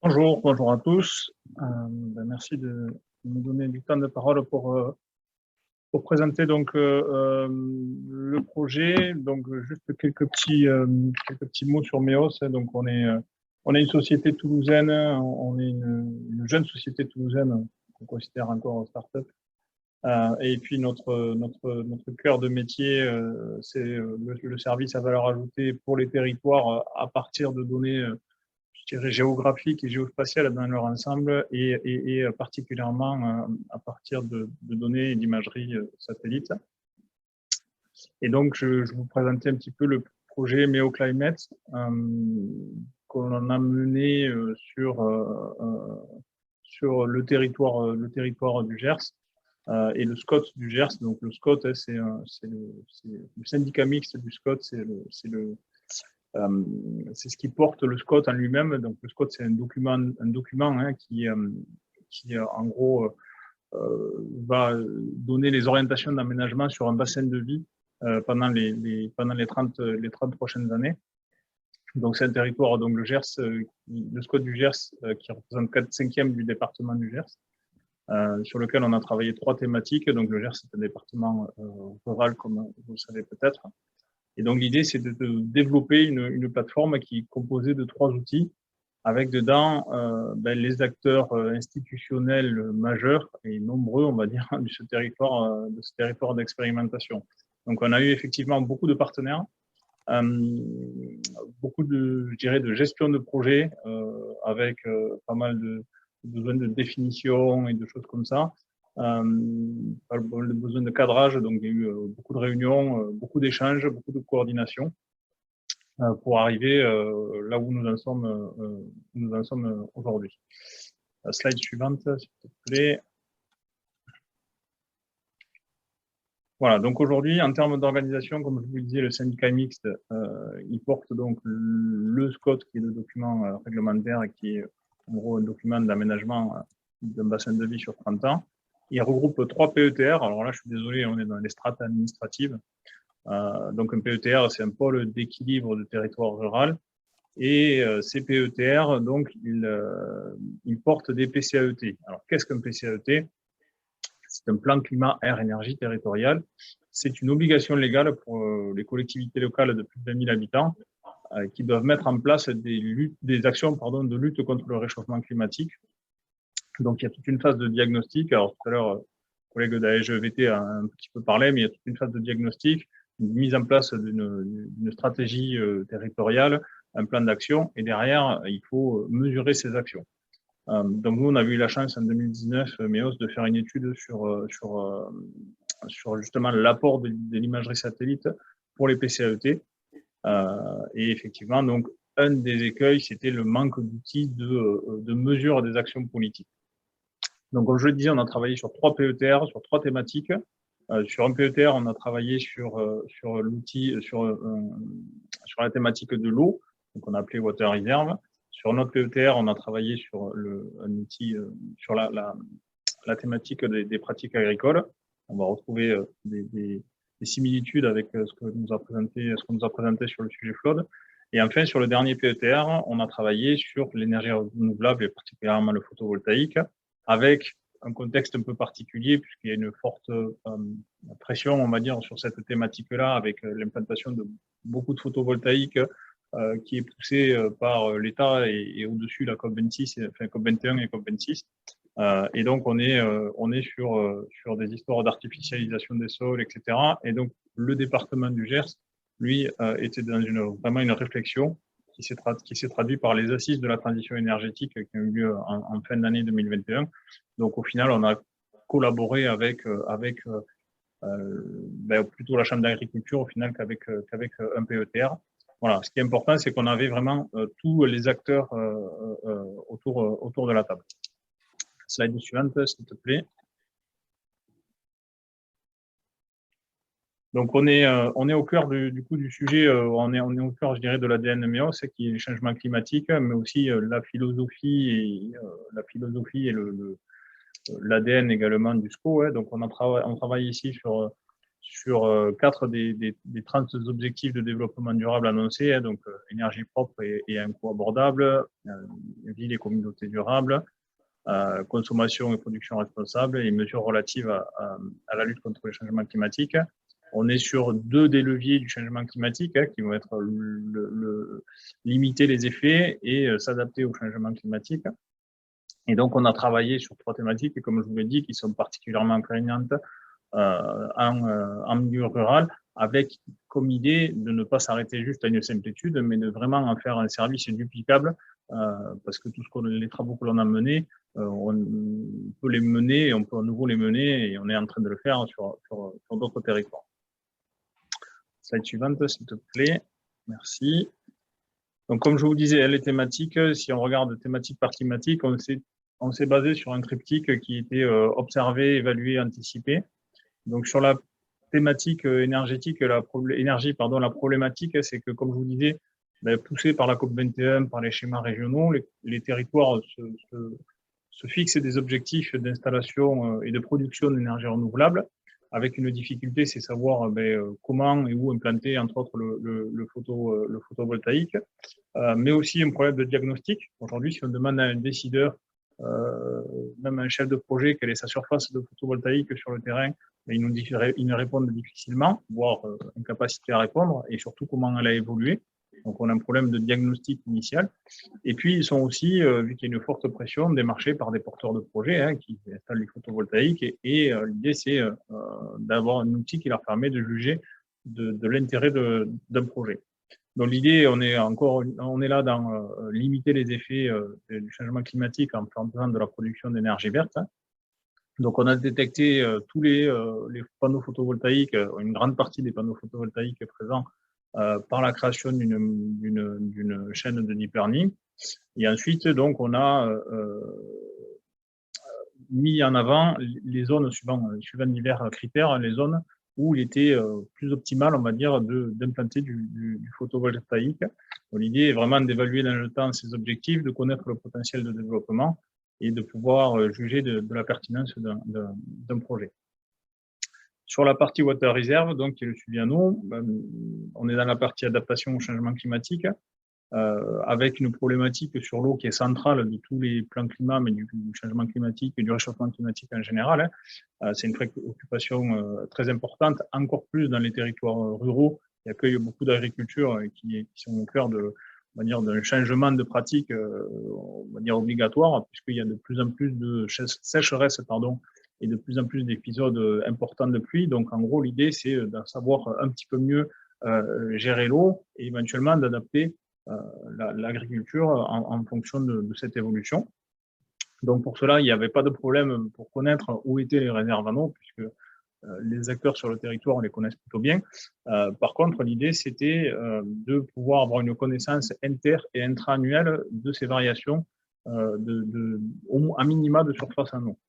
Bonjour à tous. Merci de me donner du temps de parole pour présenter donc le projet. Donc juste quelques petits mots sur MEOS. Donc on est une société toulousaine, on est une jeune société toulousaine qu'on considère encore start-up. Et puis notre cœur de métier, c'est le service à valeur ajoutée pour les territoires à partir de données je dirais, géographiques et géospatiales dans leur ensemble et particulièrement à partir de données et d'imagerie satellite. Et donc, je vous présentais un petit peu le projet MEOClimate qu'on a mené sur le territoire du Gers et le SCOT du Gers. Donc, le SCOT, c'est le syndicat mixte du SCOT, c'est ce qui porte le SCOT en lui-même. Donc, le SCOT, c'est un document hein, qui en gros, va donner les orientations d'aménagement sur un bassin de vie pendant les 30 prochaines années. Donc, c'est un territoire, donc le Gers, le SCOT du Gers, qui représente 4/5 du département du Gers, sur lequel on a travaillé 3 thématiques. Donc, le Gers, c'est un département rural, comme vous le savez peut-être. Et donc, l'idée, c'est de développer une plateforme qui est composée de 3 outils, avec dedans les acteurs institutionnels majeurs et nombreux, on va dire, de ce territoire d'expérimentation. Donc, on a eu effectivement beaucoup de partenaires, beaucoup je dirais, de gestion de projet, avec pas mal de besoins de définition et de choses comme ça. Besoin de cadrage, donc il y a eu beaucoup de réunions, beaucoup d'échanges, beaucoup de coordination pour arriver là où nous en sommes aujourd'hui. Slide suivante, s'il te plaît. Voilà, donc aujourd'hui, en termes d'organisation, comme je vous le disais, le syndicat mixte, il porte donc le SCOT, qui est le document réglementaire et qui est en gros un document d'aménagement d'un bassin de vie sur 30 ans. Il regroupe 3 PETR. Alors là, je suis désolé, on est dans les strates administratives. Donc un PETR, c'est un pôle d'équilibre de territoire rural. Et ces PETR, donc, ils portent des PCAET. Alors, qu'est-ce qu'un PCAET? C'est un plan climat, air, énergie territorial. C'est une obligation légale pour les collectivités locales de plus de 20 000 habitants qui doivent mettre en place des actions de lutte contre le réchauffement climatique. Donc, il y a toute une phase de diagnostic. Alors, tout à l'heure, le collègue d'AEGEVT a un petit peu parlé, mais il y a toute une phase de diagnostic, une mise en place d'une stratégie territoriale, un plan d'action, et derrière, il faut mesurer ces actions. Donc, nous, on a eu la chance en 2019, MEOS, de faire une étude sur justement l'apport de l'imagerie satellite pour les PCAET. Et effectivement, donc, un des écueils, c'était le manque d'outils de mesure des actions politiques. Donc, comme je le disais, on a travaillé sur 3 PETR, sur 3 thématiques. Sur un PETR, on a travaillé sur la thématique de l'eau, donc on a appelé Water Reserve. Sur notre PETR, on a travaillé sur un outil sur la thématique des pratiques agricoles. On va retrouver des similitudes avec ce qu'on nous a présenté sur le sujet FLOD. Et enfin, sur le dernier PETR, on a travaillé sur l'énergie renouvelable et particulièrement le photovoltaïque, avec un contexte un peu particulier, puisqu'il y a une forte pression, on va dire, sur cette thématique-là, avec l'implantation de beaucoup de photovoltaïque qui est poussée par l'État et au-dessus la COP26, enfin COP21 et COP26. Et donc, on est sur des histoires d'artificialisation des sols, etc. Et donc, le département du Gers, lui, était dans vraiment une réflexion qui s'est traduite par les assises de la transition énergétique qui ont eu lieu en fin d'année 2021. Donc, au final, on a collaboré avec plutôt la Chambre d'agriculture au final qu'avec un PETR. Voilà, ce qui est important, c'est qu'on avait vraiment tous les acteurs autour de la table. Slide suivante, s'il te plaît. Donc, on est au cœur du sujet, on est au cœur, je dirais, de l'ADN MEOS, qui est les changements climatiques, mais aussi la philosophie et l'ADN également du SCO. Ouais. Donc, on travaille ici sur 4 des 30 objectifs de développement durable annoncés, hein, donc énergie propre et un coût abordable, ville et communautés durables, consommation et production responsable et mesures relatives à la lutte contre le changement climatique. On est sur 2 des leviers du changement climatique, hein, qui vont être limiter les effets et s'adapter au changement climatique. Et donc, on a travaillé sur 3 thématiques, et comme je vous l'ai dit, qui sont particulièrement prégnantes en milieu rural, avec comme idée de ne pas s'arrêter juste à une simple étude, mais de vraiment en faire un service duplicable, parce que les travaux que l'on a menés, on peut les mener et on peut à nouveau les mener, et on est en train de le faire sur d'autres territoires. Slide suivante, s'il te plaît. Merci. Donc, comme je vous disais, les thématiques, si on regarde thématique par thématique, on s'est basé sur un triptyque qui était observé, évalué, anticipé. Donc, sur la thématique énergétique, la problématique, c'est que, comme je vous disais, poussé par la COP21, par les schémas régionaux, les territoires se fixent des objectifs d'installation et de production d'énergie renouvelable, avec une difficulté, c'est savoir comment et où implanter, entre autres, le photovoltaïque, mais aussi un problème de diagnostic. Aujourd'hui, si on demande à un décideur, même un chef de projet, quelle est sa surface de photovoltaïque sur le terrain, ils nous répondent difficilement, voire incapacité à répondre, et surtout comment elle a évolué. Donc, on a un problème de diagnostic initial. Et puis, ils sont aussi, vu qu'il y a une forte pression, démarchés par des porteurs de projets, hein, qui installent du photovoltaïque. Et l'idée, c'est d'avoir un outil qui leur permet de juger de l'intérêt d'un projet. Donc, l'idée, on est là dans limiter les effets du changement climatique en faisant de la production d'énergie verte. Donc, on a détecté tous les panneaux photovoltaïques, une grande partie des panneaux photovoltaïques présents par la création d'une chaîne de deep learning. Et ensuite, donc, on a mis en avant les zones suivant divers critères, les zones où il était plus optimal, on va dire, d'implanter du photovoltaïque. L'idée est vraiment d'évaluer dans le temps ces objectifs, de connaître le potentiel de développement et de pouvoir juger de la pertinence d'un projet. Sur la partie Water Reserve, donc, qui est le suivi en eau, on est dans la partie adaptation au changement climatique, avec une problématique sur l'eau qui est centrale de tous les plans climat, mais du changement climatique et du réchauffement climatique en général. C'est une préoccupation très importante, encore plus dans les territoires ruraux qui accueillent beaucoup d'agriculture et qui sont au cœur d'un changement de pratique, on va dire obligatoire, puisqu'il y a de plus en plus de sécheresse, et de plus en plus d'épisodes importants de pluie. Donc, en gros, l'idée, c'est de savoir un petit peu mieux gérer l'eau et éventuellement d'adapter l'agriculture en fonction de cette évolution. Donc, pour cela, il n'y avait pas de problème pour connaître où étaient les réserves en eau, puisque les acteurs sur le territoire, on les connaît plutôt bien. Par contre, l'idée, c'était de pouvoir avoir une connaissance inter- et intra-annuelle de ces variations à minima de surface en eau.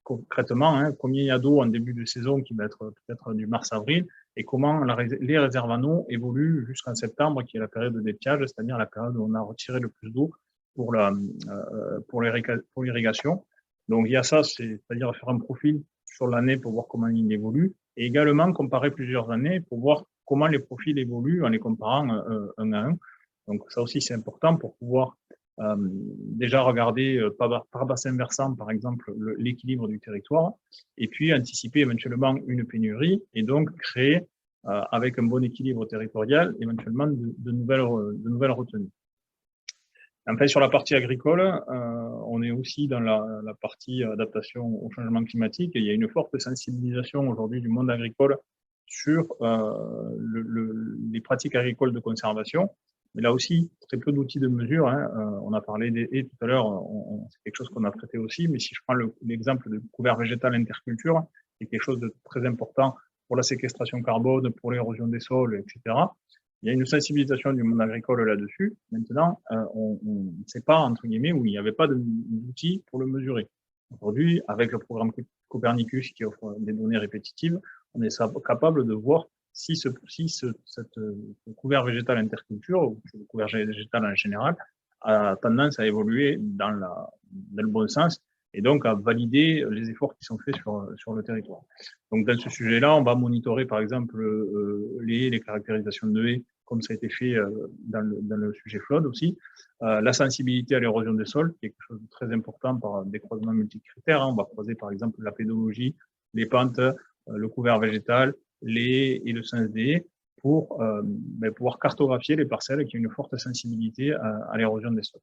Concrètement, hein, combien il y a d'eau en début de saison, qui va être peut-être du mars-avril, et comment les réserves en eau évoluent jusqu'en septembre, qui est la période de d'étiage, c'est-à-dire la période où on a retiré le plus d'eau pour l'irrigation. Donc, il y a ça, c'est-à-dire faire un profil sur l'année pour voir comment il évolue, et également comparer plusieurs années pour voir comment les profils évoluent en les comparant un à un. Donc, ça aussi, c'est important pour pouvoir déjà regarder par bassin versant, par exemple, l'équilibre du territoire, et puis anticiper éventuellement une pénurie, et donc créer, avec un bon équilibre territorial, éventuellement de nouvelles retenues. Enfin, sur la partie agricole, on est aussi dans la partie adaptation au changement climatique, et il y a une forte sensibilisation aujourd'hui du monde agricole sur les pratiques agricoles de conservation. Mais là aussi, très peu d'outils de mesure. Hein. On a parlé des haies tout à l'heure, c'est quelque chose qu'on a traité aussi, mais si je prends l'exemple de couvert végétal interculture, c'est quelque chose de très important pour la séquestration carbone, pour l'érosion des sols, etc. Il y a une sensibilisation du monde agricole là-dessus. Maintenant, on ne sait pas, entre guillemets, où il n'y avait pas d'outils pour le mesurer. Aujourd'hui, avec le programme Copernicus qui offre des données répétitives, on est capable de voir si ce couvert végétal interculture, ou le couvert végétal en général, a tendance à évoluer dans le bon sens, et donc à valider les efforts qui sont faits sur le territoire. Donc dans ce sujet-là, on va monitorer par exemple les caractérisations de haies, comme ça a été fait dans le sujet flood aussi, la sensibilité à l'érosion des sols, qui est quelque chose de très important par des croisements multicritères. On va croiser par exemple la pédologie, les pentes, le couvert végétal, les et le sens des haies, pour pouvoir cartographier les parcelles qui ont une forte sensibilité à l'érosion des sols.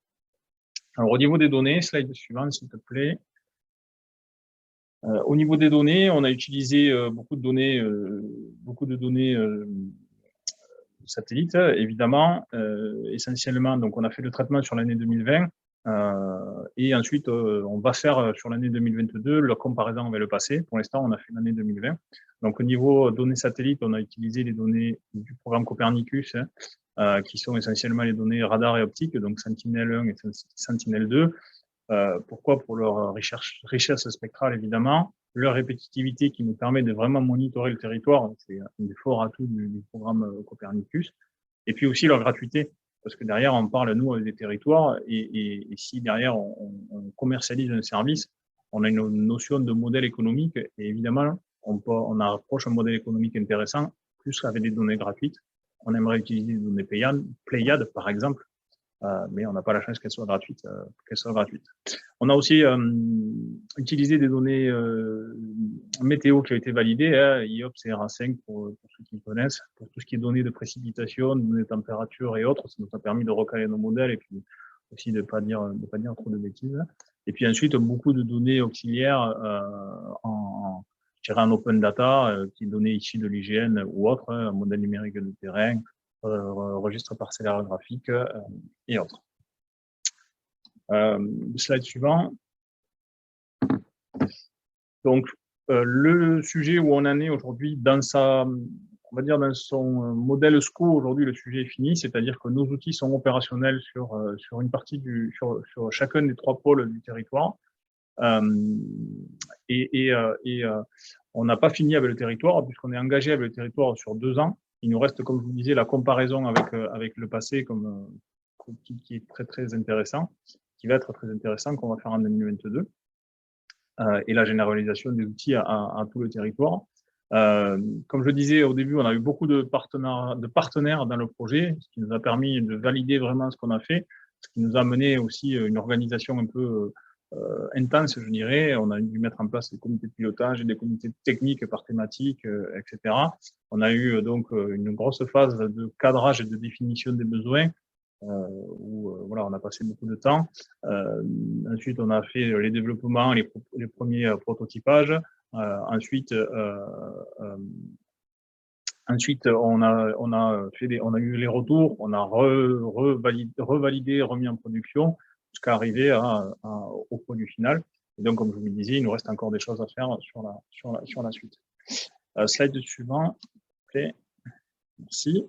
Alors, au niveau des données, slide suivant, s'il te plaît. Au niveau des données, on a utilisé beaucoup de données satellites, évidemment, essentiellement. Donc, on a fait le traitement sur l'année 2020, et ensuite, on va faire sur l'année 2022 la comparaison avec le passé. Pour l'instant, on a fait l'année 2020. Donc, au niveau données satellites, on a utilisé les données du programme Copernicus, qui sont essentiellement les données radar et optique, donc Sentinel-1 et Sentinel-2. Pourquoi? Pour leur richesse spectrale, évidemment, leur répétitivité qui nous permet de vraiment monitorer le territoire, c'est un des forts atouts du programme Copernicus, et puis aussi leur gratuité, parce que derrière, on parle, nous, des territoires, et si derrière, on commercialise un service, on a une notion de modèle économique, et évidemment, on approche un modèle économique intéressant, plus avec des données gratuites. On aimerait utiliser des données Pléiades, par exemple, mais on n'a pas la chance qu'elles soient gratuites. On a aussi utilisé des données météo qui ont été validées, IOPS et RA5 pour ceux qui connaissent, pour tout ce qui est données de précipitation, données de température et autres. Ça nous a permis de recaler nos modèles et puis aussi de pas dire trop de bêtises. Et puis ensuite, beaucoup de données auxiliaires je dirais en open data, qui est donné ici de l'IGN ou autre, un modèle numérique de terrain, registre parcellaire graphique et autres. Slide suivant. Donc, le sujet où on en est aujourd'hui dans on va dire dans son modèle SCO, aujourd'hui le sujet est fini, c'est-à-dire que nos outils sont opérationnels sur une partie sur chacun des 3 pôles du territoire. On n'a pas fini avec le territoire, puisqu'on est engagé avec le territoire sur 2 ans. Il nous reste, comme je vous disais, la comparaison avec le passé qui est très, très intéressant, qui va être très intéressant, qu'on va faire en 2022, et la généralisation des outils à tout le territoire. Comme je disais au début, on a eu beaucoup de partenaires dans le projet, ce qui nous a permis de valider vraiment ce qu'on a fait, ce qui nous a mené aussi une organisation un peu intense, je dirais. On a dû mettre en place des comités de pilotage et des comités techniques par thématique, etc. On a eu donc une grosse phase de cadrage et de définition des besoins, où voilà, on a passé beaucoup de temps. Ensuite, on a fait les développements, les premiers prototypages. Ensuite, on a eu les retours, on a revalidé, remis en production, jusqu'à arriver au produit final. Et donc, comme je vous le disais, il nous reste encore des choses à faire sur la suite. Slide suivant, s'il vous plaît. Merci.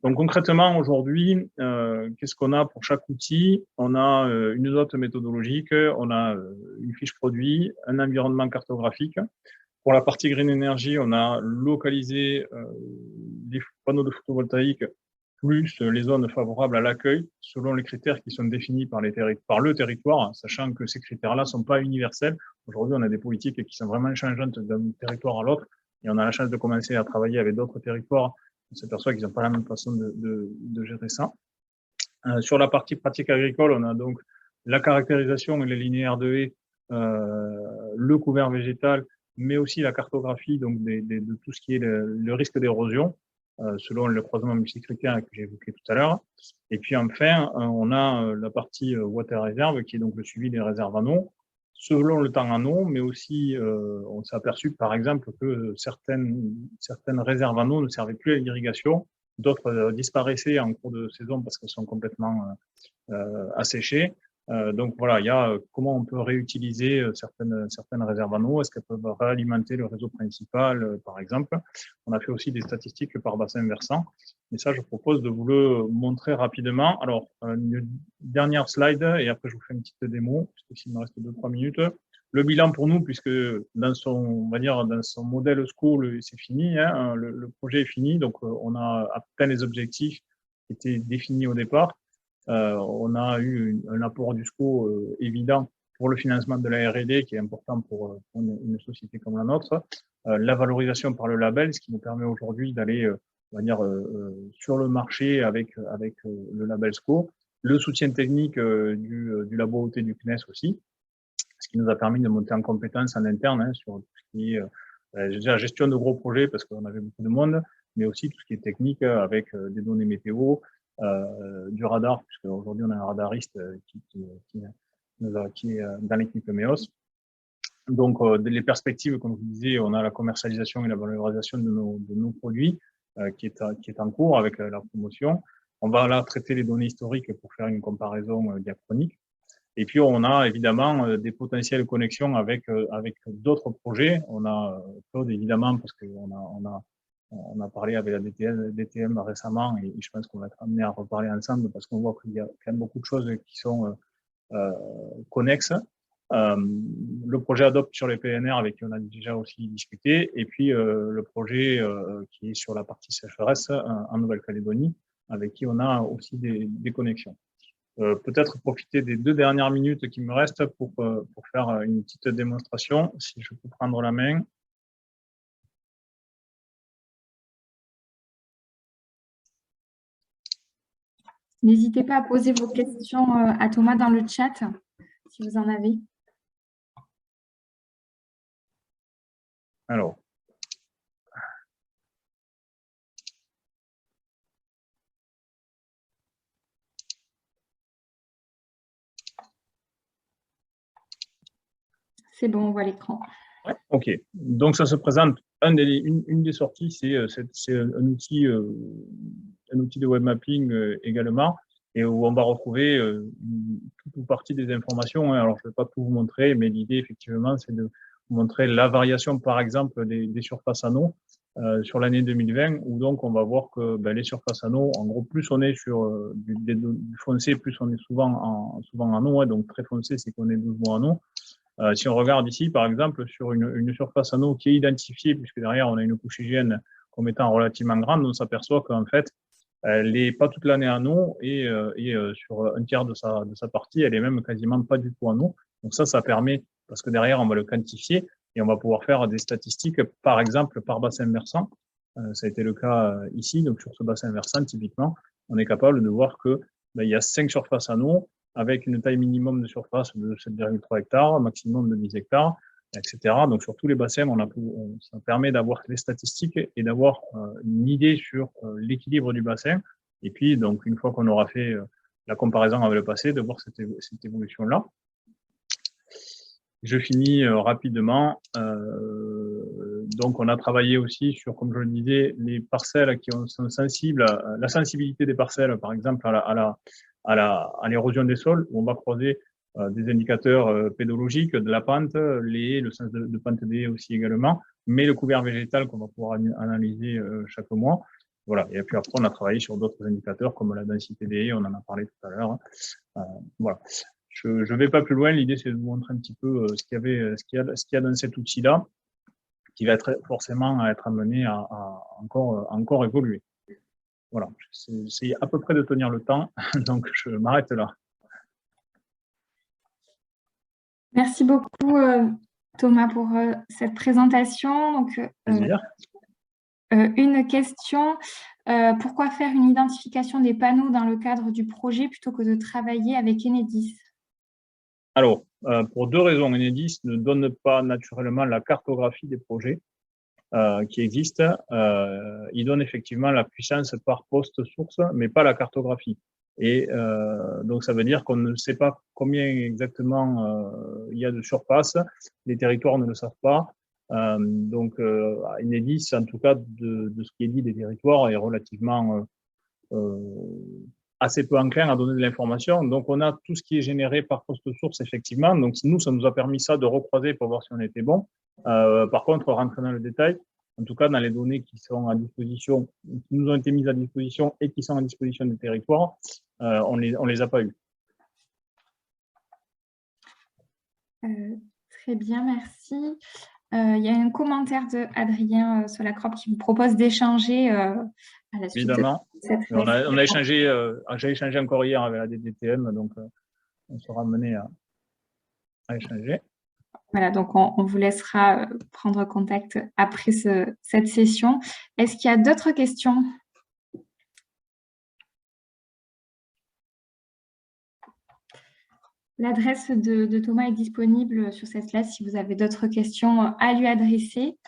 Donc, concrètement, aujourd'hui, qu'est-ce qu'on a pour chaque outil? On a une note méthodologique, on a une fiche produit, un environnement cartographique. Pour la partie Green Energy, on a localisé les panneaux de photovoltaïque plus les zones favorables à l'accueil selon les critères qui sont définis par le territoire, sachant que ces critères-là ne sont pas universels. Aujourd'hui, on a des politiques qui sont vraiment changeantes d'un territoire à l'autre, et on a la chance de commencer à travailler avec d'autres territoires. On s'aperçoit qu'ils n'ont pas la même façon de gérer ça. Sur la partie pratique agricole, on a donc la caractérisation et les linéaires de haies, le couvert végétal, mais aussi la cartographie donc de tout ce qui est le risque d'érosion, selon le croisement multicritère que j'ai évoqué tout à l'heure. Et puis enfin, on a la partie water reserve, qui est donc le suivi des réserves en eau, selon le temps en eau, mais aussi on s'est aperçu par exemple que certaines réserves en eau ne servaient plus à l'irrigation, d'autres disparaissaient en cours de saison parce qu'elles sont complètement asséchées. Donc voilà, il y a comment on peut réutiliser certaines réserves en eau, est-ce qu'elles peuvent réalimenter le réseau principal, par exemple. On a fait aussi des statistiques par bassin versant, et ça je propose de vous le montrer rapidement. Alors, une dernière slide, et après je vous fais une petite démo, parce qu'il me reste 2-3 minutes. Le bilan pour nous, puisque dans son modèle school, c'est fini, hein, le projet est fini, donc on a atteint les objectifs qui étaient définis au départ. On a eu un apport du SCO évident pour le financement de la R&D, qui est important pour une société comme la nôtre, la valorisation par le label, ce qui nous permet aujourd'hui d'aller, on va dire, sur le marché avec le label SCO, le soutien technique du labo OT du CNES aussi, ce qui nous a permis de monter en compétences en interne sur tout ce qui est la gestion de gros projets, parce qu'on avait beaucoup de monde, mais aussi tout ce qui est technique avec des données météo, du radar, puisque aujourd'hui on a un radariste qui est dans l'équipe MEOS. Donc, les perspectives, comme je vous disais, on a la commercialisation et la valorisation de nos produits qui est en cours avec la promotion. On va là traiter les données historiques pour faire une comparaison diachronique. Et puis, on a évidemment des potentielles connexions avec d'autres projets. On a Claude, évidemment, parce qu'on a parlé avec la DTM récemment, et je pense qu'on va être amené à reparler ensemble parce qu'on voit qu'il y a quand même beaucoup de choses qui sont connexes. Le projet Adopt sur les PNR, avec qui on a déjà aussi discuté, et puis le projet qui est sur la partie sécheresse en Nouvelle-Calédonie, avec qui on a aussi des connexions. Peut-être profiter des 2 dernières minutes qui me restent pour faire une petite démonstration, si je peux prendre la main. N'hésitez pas à poser vos questions à Thomas dans le chat, si vous en avez. Alors. C'est bon, on voit l'écran. Ouais, ok. Donc, ça se présente. Une des sorties, c'est un outil de web mapping également, et où on va retrouver toute ou partie des informations. Hein. Alors, je ne vais pas tout vous montrer, mais l'idée, effectivement, c'est de vous montrer la variation, par exemple, des surfaces anneaux sur l'année 2020, où donc on va voir que les surfaces anneaux, en gros, plus on est sur du foncé, plus on est souvent en anneaux. Hein. Donc, très foncé, c'est qu'on est 12 mois anneaux. Si on regarde ici, par exemple, sur une surface anneau qui est identifiée, puisque derrière, on a une couche hygiène comme étant relativement grande, on s'aperçoit qu'en fait, elle n'est pas toute l'année en eau et sur un tiers de sa partie, elle est même quasiment pas du tout en eau. Donc ça permet, parce que derrière, on va le quantifier et on va pouvoir faire des statistiques, par exemple, par bassin versant. Ça a été le cas ici. Donc sur ce bassin versant, typiquement, on est capable de voir que il y a 5 surfaces en eau, avec une taille minimum de surface de 7,3 hectares, maximum de 10 hectares, etc. Donc, sur tous les bassins, ça permet d'avoir les statistiques et d'avoir une idée sur l'équilibre du bassin. Et puis, donc, une fois qu'on aura fait la comparaison avec le passé, de voir cette évolution-là. Je finis rapidement. Donc, on a travaillé aussi sur, comme je le disais, les parcelles qui sont sensibles, la sensibilité des parcelles, par exemple, à l'érosion des sols, où on va croiser des indicateurs pédologiques de la pente, le sens de pente des haies aussi également, mais le couvert végétal qu'on va pouvoir analyser chaque mois. Voilà. Et puis après, on a travaillé sur d'autres indicateurs comme la densité des haies, on en a parlé tout à l'heure. Voilà. Je ne vais pas plus loin. L'idée, c'est de vous montrer un petit peu ce qu'il y a dans cet outil-là, qui va forcément être amené à encore évoluer. Voilà. C'est à peu près de tenir le temps, donc je m'arrête là. Merci beaucoup, Thomas, pour cette présentation. Donc, une question. Pourquoi faire une identification des panneaux dans le cadre du projet plutôt que de travailler avec Enedis? Alors, pour 2 raisons. Enedis ne donne pas naturellement la cartographie des projets qui existent. Il donne effectivement la puissance par poste source, mais pas la cartographie. Et donc, ça veut dire qu'on ne sait pas combien exactement il y a de surface. Les territoires ne le savent pas. Donc, Enedis, en tout cas, de ce qui est dit des territoires, est relativement assez peu enclin à donner de l'information. Donc, on a tout ce qui est généré par poste source, effectivement. Donc, nous, ça nous a permis ça de recroiser pour voir si on était bon. Par contre, rentrer dans le détail, en tout cas, dans les données qui sont à disposition, qui nous ont été mises à disposition et qui sont à disposition des territoires, on les a pas eues. Très bien, merci. Il y a un commentaire d'Adrien Solacrop qui vous propose d'échanger à la suite. Évidemment. De cette on a échangé, j'ai échangé encore hier avec la DDTM, donc on sera mené à échanger. Voilà, donc on vous laissera prendre contact après cette session. Est-ce qu'il y a d'autres questions? L'adresse de Thomas est disponible sur cette slide si vous avez d'autres questions à lui adresser.